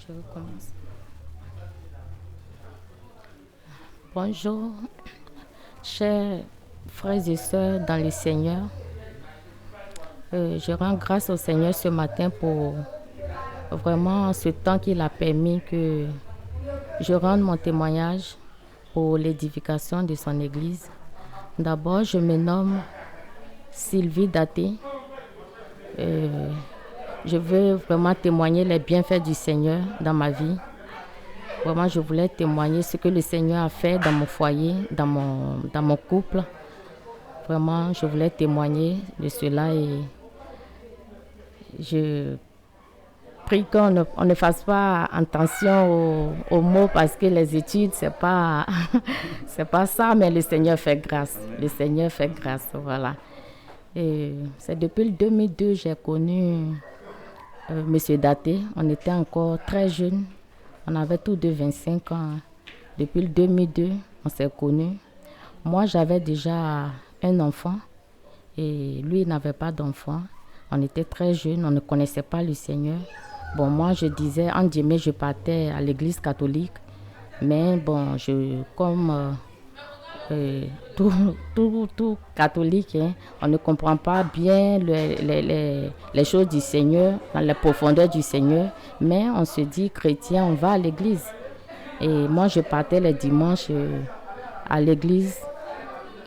Je recommence. Bonjour, chers frères et sœurs dans le Seigneur. Je rends grâce au Seigneur ce matin pour vraiment ce temps qu'il a permis que je rende mon témoignage pour l'édification de son Église. D'abord, je me nomme Sylvie Daté. Je veux vraiment témoigner les bienfaits du Seigneur dans ma vie. Vraiment, je voulais témoigner ce que le Seigneur a fait dans mon foyer, dans mon couple. Vraiment, je voulais témoigner de cela et je prie qu'on ne fasse pas attention aux mots parce que les études, c'est pas, c'est pas ça, mais le Seigneur fait grâce. Le Seigneur fait grâce, voilà. Et c'est depuis le 2002 que j'ai connu Monsieur Daté. On était encore très jeunes. On avait tous deux 25 ans. Depuis le 2002, on s'est connus. Moi, j'avais déjà un enfant et lui, il n'avait pas d'enfant. On était très jeunes, on ne connaissait pas le Seigneur. Bon, moi, je disais, en Djemé, je partais à l'église catholique. Mais bon, comme tout catholique, hein, on ne comprend pas bien les choses du Seigneur, dans les profondeurs du Seigneur. Mais on se dit, chrétien, on va à l'église. Et moi, je partais les dimanches à l'église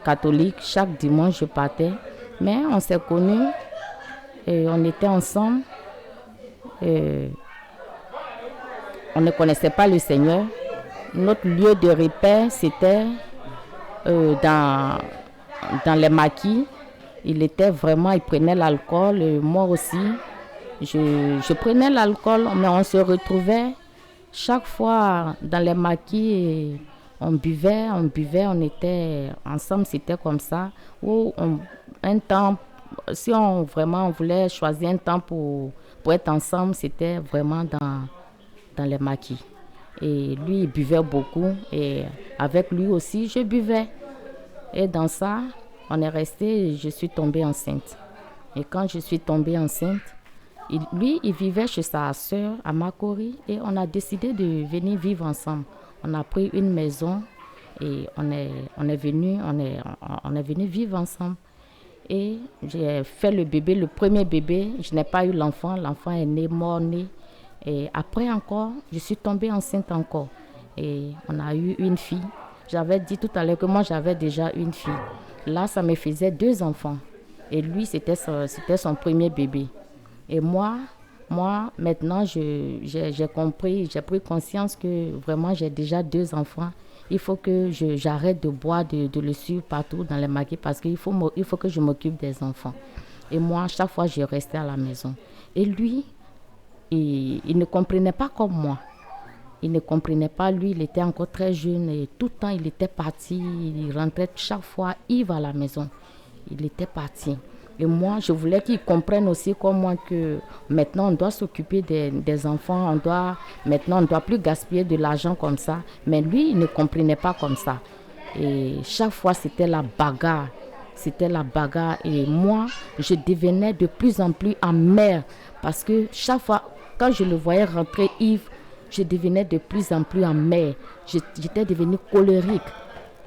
catholique. Chaque dimanche, je partais. Mais on s'est connus et on était ensemble. Et on ne connaissait pas le Seigneur. Notre lieu de repère, c'était dans les maquis. Il prenait l'alcool. Et moi aussi, je prenais l'alcool, mais on se retrouvait chaque fois dans les maquis. Et on buvait, on était ensemble, c'était comme ça. Un temps, si on voulait choisir un temps pour être ensemble, c'était vraiment dans les maquis. Et lui, il buvait beaucoup et avec lui aussi, je buvais. Et dans ça, on est resté et je suis tombée enceinte. Et quand je suis tombée enceinte, il vivait chez sa soeur à Makori et on a décidé de venir vivre ensemble. On a pris une maison et on est venu vivre ensemble. Et j'ai fait le premier bébé. Je n'ai pas eu l'enfant. L'enfant est mort-né. Et après encore, je suis tombée enceinte encore. Et on a eu une fille. J'avais dit tout à l'heure que moi, j'avais déjà une fille. Là, ça me faisait 2 enfants. Et lui, c'était son premier bébé. Et moi maintenant, j'ai compris, j'ai pris conscience que vraiment, j'ai déjà 2 enfants. Il faut que j'arrête de boire, de le suivre partout dans les maquis parce qu'il faut que je m'occupe des enfants. Et moi, chaque fois, je restais à la maison. Et lui, il ne comprenait pas comme moi. Il ne comprenait pas, lui, il était encore très jeune et tout le temps, il était parti. Il rentrait chaque fois, il va à la maison. Il était parti. Et moi, je voulais qu'il comprenne aussi comme moi que maintenant, on doit s'occuper des enfants. Maintenant, on ne doit plus gaspiller de l'argent comme ça. Mais lui, il ne comprenait pas comme ça. Et chaque fois, c'était la bagarre. C'était la bagarre. Et moi, je devenais de plus en plus amère. Parce que chaque fois, quand je le voyais rentrer ivre, je devenais de plus en plus amère. J'étais devenue colérique.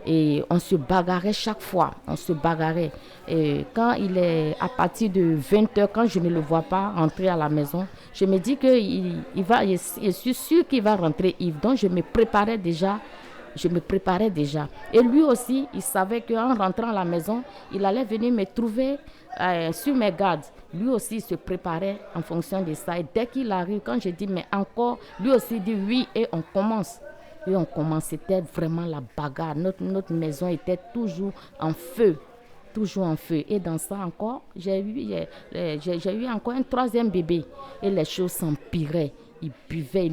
Et on se bagarrait chaque fois. On se bagarrait. Et quand il est à partir de 20h, quand je ne le vois pas rentrer à la maison, je me dis que je suis sûre qu'il va rentrer ivre. Donc je me préparais déjà. Et lui aussi, il savait qu'en rentrant à la maison, il allait venir me trouver sur mes gardes. Lui aussi, il se préparait en fonction de ça. Et dès qu'il arrive, quand je dis mais encore, lui aussi dit oui et on commence. Et on commence, c'était vraiment la bagarre. Notre maison était toujours en feu. Toujours en feu. Et dans ça encore, j'ai eu encore un 3e bébé. Et les choses s'empiraient. Il buvait,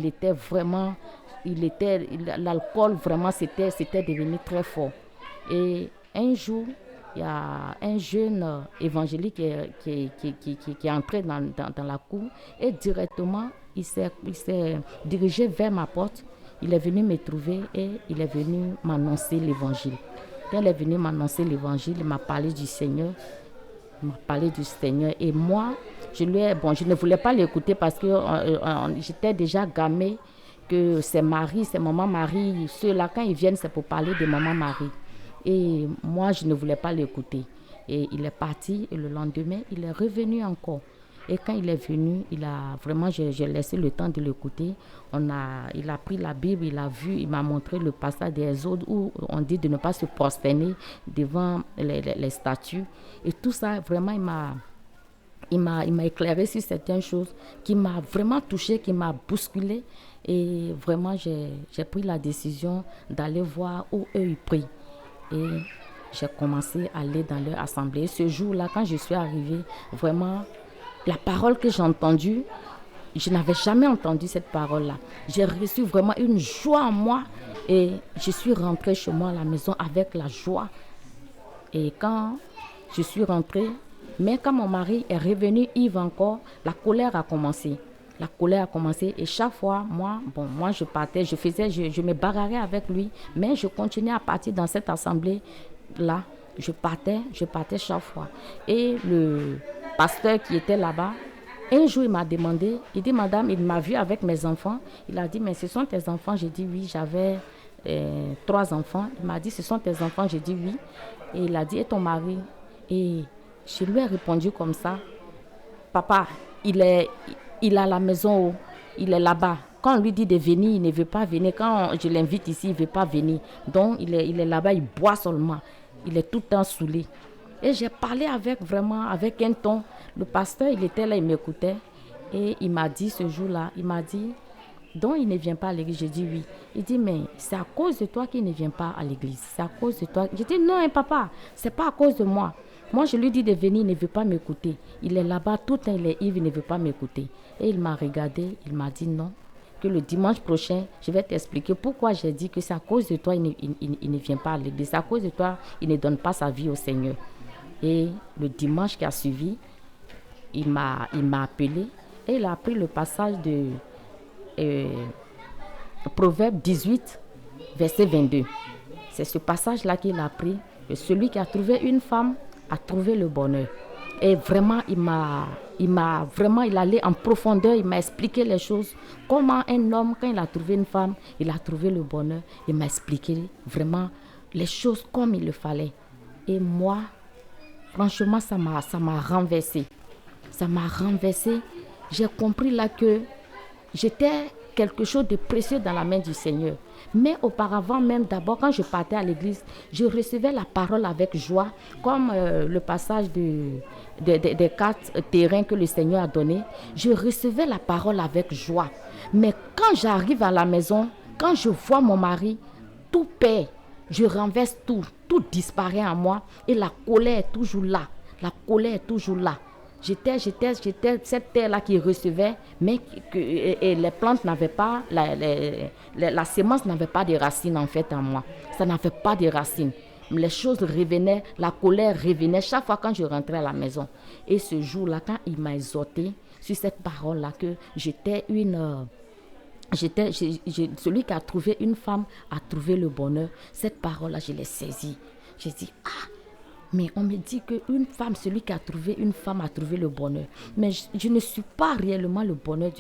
l'alcool vraiment, c'était devenu très fort. Et un jour, il y a un jeune évangélique qui est entré dans la cour et directement, il s'est dirigé vers ma porte. Il est venu me trouver et il est venu m'annoncer l'évangile. Quand il est venu m'annoncer l'évangile, il m'a parlé du Seigneur. Et moi, je ne voulais pas l'écouter parce que j'étais déjà gamée que c'est maman Marie, ceux-là, quand ils viennent, c'est pour parler de maman Marie. Et moi, je ne voulais pas l'écouter. Et il est parti et le lendemain, il est revenu encore. Et quand il est venu, j'ai laissé le temps de l'écouter. Il a pris la Bible, il a vu, il m'a montré le passage des Exodes où on dit de ne pas se prosterner devant les statues. Et tout ça, vraiment, il m'a éclairé sur certaines choses qui m'a vraiment touchée, qui m'a bousculée. Et vraiment, j'ai pris la décision d'aller voir où eux ils prient. Et j'ai commencé à aller dans leur assemblée. Ce jour-là, quand je suis arrivée, vraiment, la parole que j'ai entendue, je n'avais jamais entendu cette parole-là. J'ai reçu vraiment une joie en moi et je suis rentrée chez moi à la maison avec la joie. Et quand je suis rentrée, mais quand mon mari est revenu, Yves encore, la colère a commencé. La colère a commencé et chaque fois, moi je partais, je me bagarrais avec lui, mais je continuais à partir dans cette assemblée-là. Je partais chaque fois. Et le pasteur qui était là-bas, un jour il m'a demandé, il dit madame, il m'a vu avec mes enfants. Il a dit mais ce sont tes enfants? J'ai dit oui, j'avais 3 enfants. Il m'a dit ce sont tes enfants? J'ai dit oui. Et il a dit et ton mari? Et je lui ai répondu comme ça, papa, il est à la maison, il est là-bas. Quand on lui dit de venir, il ne veut pas venir. Quand je l'invite ici, il ne veut pas venir. Donc, il est là-bas, il boit seulement. Il est tout le temps saoulé. Et j'ai parlé avec un ton. Le pasteur, il était là, il m'écoutait. Et il m'a dit ce jour-là, il m'a dit, donc il ne vient pas à l'église. J'ai dit oui. Il dit, mais c'est à cause de toi qu'il ne vient pas à l'église. C'est à cause de toi. J'ai dit, non, hein, papa, c'est pas à cause de moi. Moi, je lui dis de venir, il ne veut pas m'écouter. Il est là-bas, tout le temps, il est ivre, il ne veut pas m'écouter. Et il m'a regardé, il m'a dit non, que le dimanche prochain, je vais t'expliquer pourquoi j'ai dit que c'est à cause de toi, il ne vient pas à l'église. C'est à cause de toi, il ne donne pas sa vie au Seigneur. Et le dimanche qui a suivi, il m'a appelé et il a pris le passage de Proverbe 18, verset 22. C'est ce passage-là qu'il a pris. Celui qui a trouvé une femme a trouvé le bonheur. Et vraiment, il allait en profondeur, il m'a expliqué les choses. Comment un homme, quand il a trouvé une femme, il a trouvé le bonheur. Il m'a expliqué vraiment les choses comme il le fallait. Et moi, franchement, ça m'a renversé. Ça m'a renversé. J'ai compris là que j'étais quelque chose de précieux dans la main du Seigneur. Mais auparavant même, d'abord, quand je partais à l'église, je recevais la parole avec joie, comme le passage des 4 terrains que le Seigneur a donné. Je recevais la parole avec joie. Mais quand j'arrive à la maison, quand je vois mon mari, tout perd. Je renverse tout. Tout disparaît en moi. Et la colère est toujours là. La colère est toujours là. J'étais cette terre-là qui recevait, mais et les plantes n'avaient pas, la sémence n'avait pas de racines en fait en moi. Ça n'avait pas de racines. Les choses revenaient, la colère revenait chaque fois quand je rentrais à la maison. Et ce jour-là, quand il m'a exhorté sur cette parole-là, que celui qui a trouvé une femme a trouvé le bonheur. Cette parole-là, je l'ai saisie. J'ai dit, mais on me dit qu'une femme, celui qui a trouvé une femme a trouvé le bonheur. Mais je ne suis pas réellement le bonheur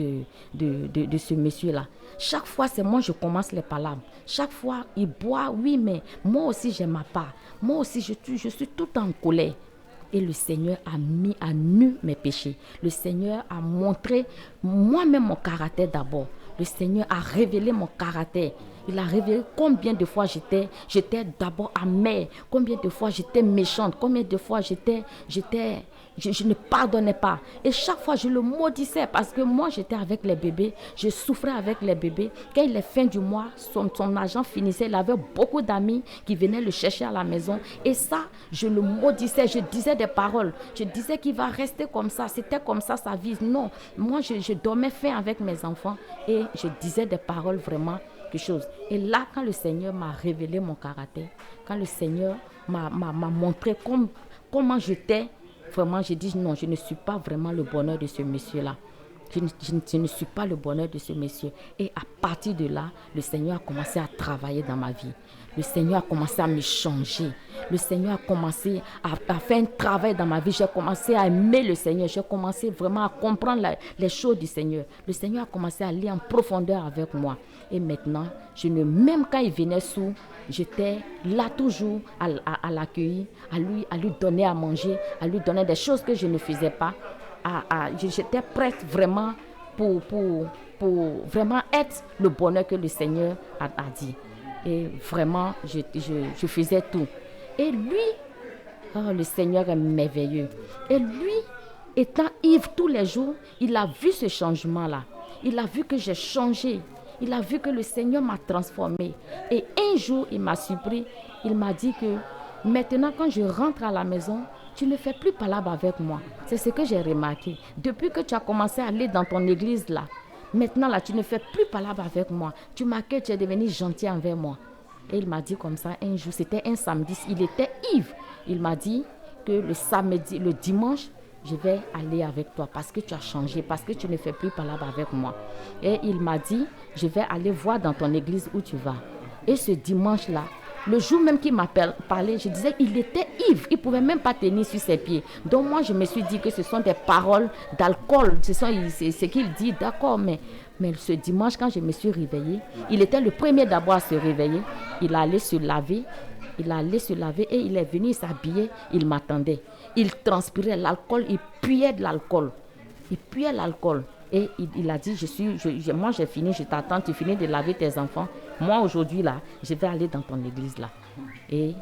de ce monsieur-là. Chaque fois, c'est moi, je commence les palabres. Chaque fois, il boit, oui, mais moi aussi, j'ai ma part. Moi aussi, je suis tout en colère. Et le Seigneur a mis à nu mes péchés. Le Seigneur a montré moi-même mon caractère d'abord. Le Seigneur a révélé mon caractère. Il a révélé combien de fois j'étais d'abord amère, combien de fois j'étais méchante, combien de fois je ne pardonnais pas. Et chaque fois, je le maudissais parce que moi, j'étais avec les bébés, je souffrais avec les bébés. Quand il est fin du mois, son argent finissait, il avait beaucoup d'amis qui venaient le chercher à la maison. Et ça, je le maudissais, je disais des paroles. Je disais qu'il va rester comme ça, c'était comme ça sa vie. Non, moi, je dormais faim avec mes enfants et je disais des paroles vraiment chose. Et là, quand le Seigneur m'a révélé mon caractère, quand le Seigneur m'a montré comment j'étais, vraiment, j'ai dit non, je ne suis pas vraiment le bonheur de ce monsieur-là. Je ne suis pas le bonheur de ce monsieur. Et à partir de là, le Seigneur a commencé à travailler dans ma vie. le Seigneur a commencé à me changer. Le Seigneur a commencé à faire un travail dans ma vie. J'ai commencé à aimer le Seigneur. J'ai commencé vraiment à comprendre les choses du Seigneur. Le Seigneur a commencé à aller en profondeur avec moi. Et maintenant, même quand il venait sous, j'étais là toujours à l'accueillir, à lui donner à manger, à lui donner des choses que je ne faisais pas. J'étais prête vraiment pour vraiment être le bonheur que le Seigneur a dit. Et vraiment, je faisais tout. Et lui, le Seigneur est merveilleux. Et lui, étant ivre tous les jours, il a vu ce changement-là. Il a vu que j'ai changé. Il a vu que le Seigneur m'a transformé. Et un jour, il m'a surpris. Il m'a dit que maintenant, quand je rentre à la maison, tu ne fais plus palabre avec moi. C'est ce que j'ai remarqué. Depuis que tu as commencé à aller dans ton église là, maintenant là, tu ne fais plus palabre avec moi. Tu m'accueilles, tu es devenu gentil envers moi. Et il m'a dit comme ça un jour, c'était un samedi, il était ivre. Il m'a dit que le dimanche, je vais aller avec toi parce que tu as changé, parce que tu ne fais plus palabre avec moi. Et il m'a dit, je vais aller voir dans ton église où tu vas. Et ce dimanche-là, le jour même qu'il m'a parlé, je disais, il était ivre, il ne pouvait même pas tenir sur ses pieds. Donc moi, je me suis dit que ce sont des paroles d'alcool, c'est ce qu'il dit, d'accord, mais ce dimanche, quand je me suis réveillée, il était le premier d'abord à se réveiller, il allait se laver, et il est venu s'habiller, il m'attendait. Il transpirait l'alcool, il puait de l'alcool. Et il a dit, moi j'ai fini, je t'attends, tu finis de laver tes enfants. Moi aujourd'hui là, je vais aller dans ton église là. Et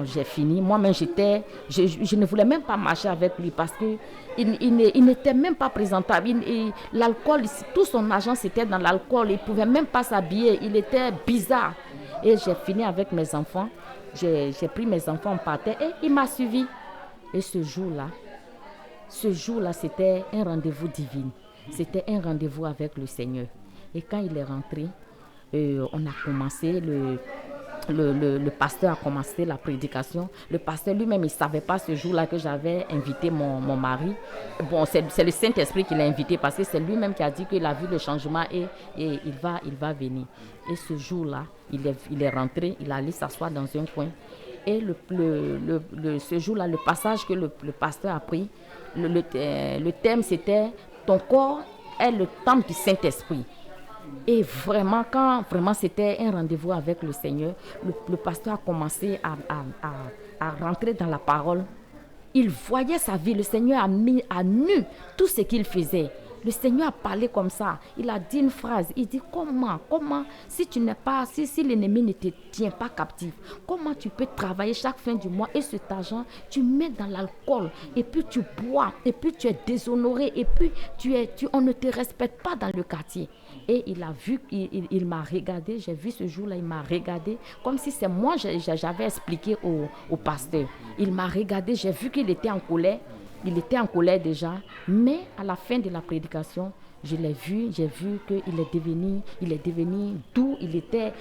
j'ai fini. Moi-même je ne voulais même pas marcher avec lui parce que il n'était même pas présentable. L'alcool, tout son argent c'était dans l'alcool. Il ne pouvait même pas s'habiller. Il était bizarre. Et j'ai fini avec mes enfants. J'ai pris mes enfants, on partait et il m'a suivi. Et ce jour-là, c'était un rendez-vous divin. C'était un rendez-vous avec le Seigneur. Et quand il est rentré, on a commencé, le pasteur a commencé la prédication. Le pasteur lui-même, il ne savait pas ce jour-là que j'avais invité mon mari. Bon, c'est le Saint-Esprit qui l'a invité parce que c'est lui-même qui a dit qu'il a vu le changement et il va venir. Et ce jour-là, il est rentré, il allait s'asseoir dans un coin. Et ce jour-là, le passage que le pasteur a pris, le thème c'était « Ton corps est le temple du Saint-Esprit ». Et vraiment, quand c'était un rendez-vous avec le Seigneur, le pasteur a commencé à rentrer dans la parole. Il voyait sa vie, le Seigneur a mis à nu tout ce qu'il faisait. Le Seigneur a parlé comme ça. Il a dit une phrase. Il dit comment, si l'ennemi ne te tient pas captif, comment tu peux travailler chaque fin du mois et cet argent, tu mets dans l'alcool et puis tu bois et puis tu es déshonoré et puis on ne te respecte pas dans le quartier. Et il a vu, il m'a regardé, j'ai vu ce jour-là, il m'a regardé comme si c'est moi, j'avais expliqué au pasteur. Il m'a regardé, j'ai vu qu'il était en colère. Il était en colère déjà, mais à la fin de la prédication, j'ai vu qu'il est devenu doux, il était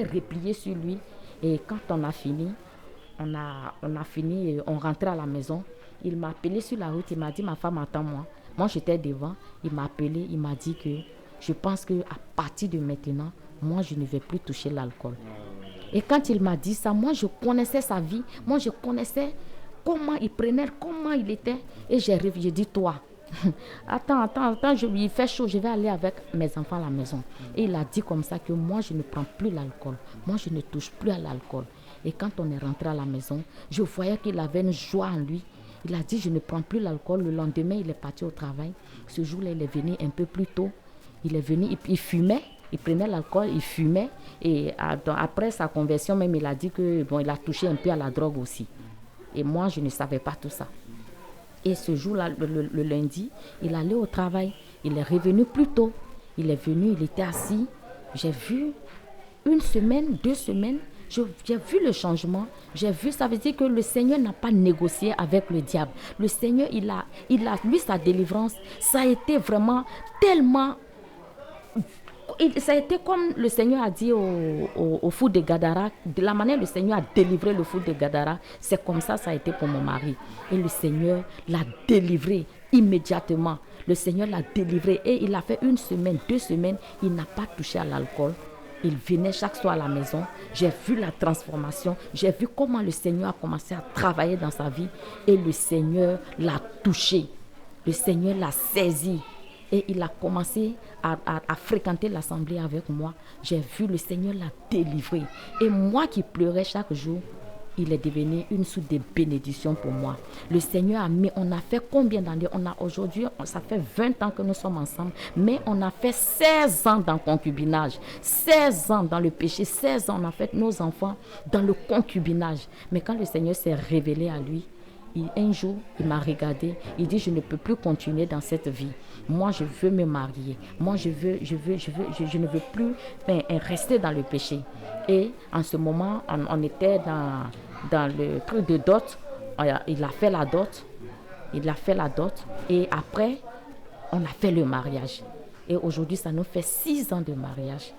replié sur lui. Et quand on a fini, on rentrait à la maison. Il m'a appelé sur la route, il m'a dit, ma femme attends-moi. Moi, j'étais devant, il m'a appelé, il m'a dit que je pense qu'à partir de maintenant, moi, je ne vais plus toucher l'alcool. Et quand il m'a dit ça, moi, je connaissais sa vie, moi, je connaissais comment il prenait, comment il était. Et j'ai dit, toi, attends, il fait chaud, je vais aller avec mes enfants à la maison. Et il a dit comme ça que moi, je ne prends plus l'alcool. Moi, je ne touche plus à l'alcool. Et quand on est rentré à la maison, je voyais qu'il avait une joie en lui. Il a dit, je ne prends plus l'alcool. Le lendemain, il est parti au travail. Ce jour-là, il est venu un peu plus tôt. Il est venu, il fumait. Il prenait l'alcool, il fumait. Et après sa conversion, même, il a dit que il a touché un peu à la drogue aussi. Et moi, je ne savais pas tout ça. Et ce jour-là, le lundi, il allait au travail. Il est revenu plus tôt. Il est venu, il était assis. J'ai vu 1 semaine, 2 semaines. J'ai vu le changement. J'ai vu, ça veut dire que le Seigneur n'a pas négocié avec le diable. Le Seigneur, il a lui, sa délivrance. Ça a été vraiment tellement... Ça a été comme le Seigneur a dit au fou de Gadara, de la manière dont le Seigneur a délivré le fou de Gadara, c'est comme ça a été pour mon mari. Et le Seigneur l'a délivré immédiatement. Le Seigneur l'a délivré et il a fait 1 semaine, 2 semaines, il n'a pas touché à l'alcool. Il venait chaque soir à la maison. J'ai vu la transformation. J'ai vu comment le Seigneur a commencé à travailler dans sa vie. Et le Seigneur l'a touché. Le Seigneur l'a saisi. Et il a commencé à fréquenter l'assemblée avec moi. J'ai vu le Seigneur l'a délivré. Et moi qui pleurais chaque jour, il est devenu une source de bénédiction pour moi. Le Seigneur a mis, on a fait combien d'années? On a aujourd'hui, ça fait 20 ans que nous sommes ensemble, mais on a fait 16 ans dans le concubinage, 16 ans dans le péché, 16 ans on a fait nos enfants dans le concubinage. Mais quand le Seigneur s'est révélé à lui, un jour, il m'a regardé, il dit, je ne peux plus continuer dans cette vie. Moi, je veux me marier. Moi, je ne veux plus rester dans le péché. Et en ce moment, on était dans le truc de dot. Il a fait la dot. Il a fait la dot. Et après, on a fait le mariage. Et aujourd'hui, ça nous fait 6 ans de mariage.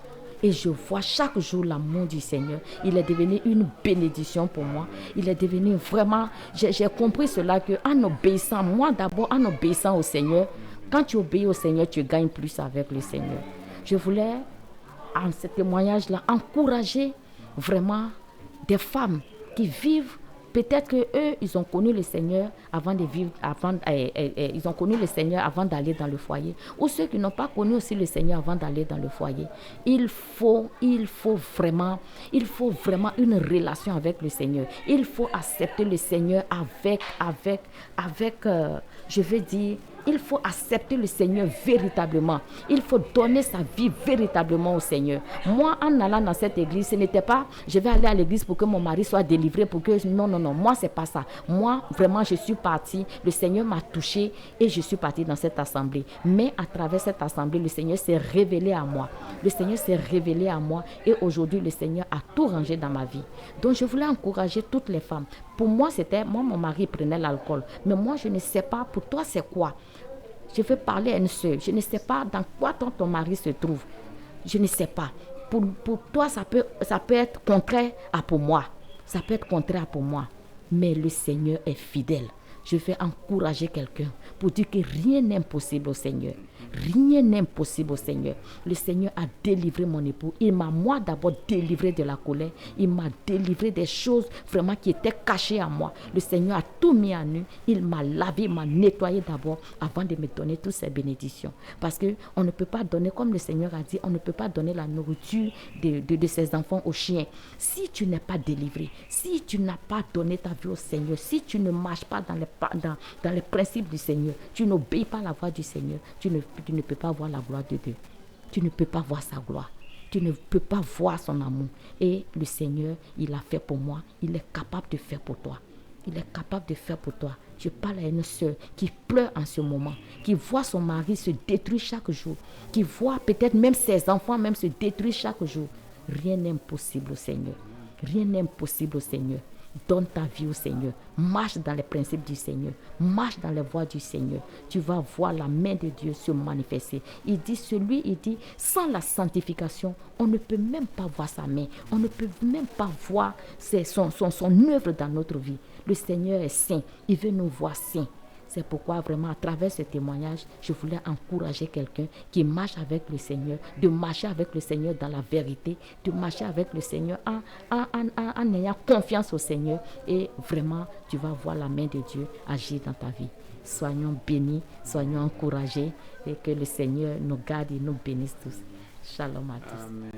Et je vois chaque jour l'amour du Seigneur. Il est devenu une bénédiction pour moi. Il est devenu vraiment... J'ai compris cela qu'en obéissant, moi d'abord, en obéissant au Seigneur, quand tu obéis au Seigneur, tu gagnes plus avec le Seigneur. Je voulais, en ce témoignage-là, encourager vraiment des femmes qui vivent. Peut-être qu'eux, ils ont connu le Seigneur avant de vivre, ils ont connu le Seigneur avant d'aller dans le foyer. Ou ceux qui n'ont pas connu aussi le Seigneur avant d'aller dans le foyer. Il faut vraiment une relation avec le Seigneur. Il faut accepter le Seigneur je veux dire, il faut accepter le Seigneur véritablement. Il faut donner sa vie véritablement au Seigneur. Moi, en allant dans cette église, ce n'était pas, je vais aller à l'église pour que mon mari soit délivré, pour que... Non, moi, c'est pas ça. Moi, vraiment, je suis partie, le Seigneur m'a touchée et je suis partie dans cette assemblée. Mais à travers cette assemblée, le Seigneur s'est révélé à moi. Le Seigneur s'est révélé à moi et aujourd'hui, le Seigneur a tout rangé dans ma vie. Donc, je voulais encourager toutes les femmes. Pour moi, mon mari prenait l'alcool. Mais moi, je ne sais pas, pour toi, c'est quoi? Je veux parler à une soeur. Je ne sais pas dans quoi ton mari se trouve. Je ne sais pas. Pour toi, ça peut être contraire à pour moi. Ça peut être contraire pour moi. Mais le Seigneur est fidèle. Je vais encourager quelqu'un pour dire que rien n'est impossible au Seigneur. Rien n'est impossible au Seigneur. Le Seigneur a délivré mon époux. Il m'a, moi, d'abord délivré de la colère. Il m'a délivré des choses vraiment qui étaient cachées à moi. Le Seigneur a tout mis à nu. Il m'a lavé, il m'a nettoyé d'abord avant de me donner toutes ces bénédictions. Parce qu'on ne peut pas donner, comme le Seigneur a dit, on ne peut pas donner la nourriture de ses enfants aux chiens. Si tu n'es pas délivré, si tu n'as pas donné ta vie au Seigneur, si tu ne marches pas dans les principes du Seigneur, tu n'obéis pas à la voix du Seigneur, tu ne peux pas voir la gloire de Dieu. Tu ne peux pas voir sa gloire. Tu ne peux pas voir son amour. Et le Seigneur, il a fait pour moi. Il est capable de faire pour toi. Il est capable de faire pour toi. Je parle à une soeur qui pleure en ce moment, qui voit son mari se détruire chaque jour, qui voit peut-être même ses enfants même se détruire chaque jour. Rien n'est impossible au Seigneur. Rien n'est impossible au Seigneur. Donne ta vie au Seigneur. Marche dans les principes du Seigneur. Marche dans les voies du Seigneur. Tu vas voir la main de Dieu se manifester. Il dit, sans la sanctification, on ne peut même pas voir sa main. On ne peut même pas voir son œuvre dans notre vie. Le Seigneur est saint. Il veut nous voir saints. C'est pourquoi vraiment à travers ce témoignage, je voulais encourager quelqu'un qui marche avec le Seigneur, de marcher avec le Seigneur dans la vérité, de marcher avec le Seigneur en ayant confiance au Seigneur et vraiment tu vas voir la main de Dieu agir dans ta vie. Soyons bénis, soyons encouragés et que le Seigneur nous garde et nous bénisse tous. Shalom à tous. Amen.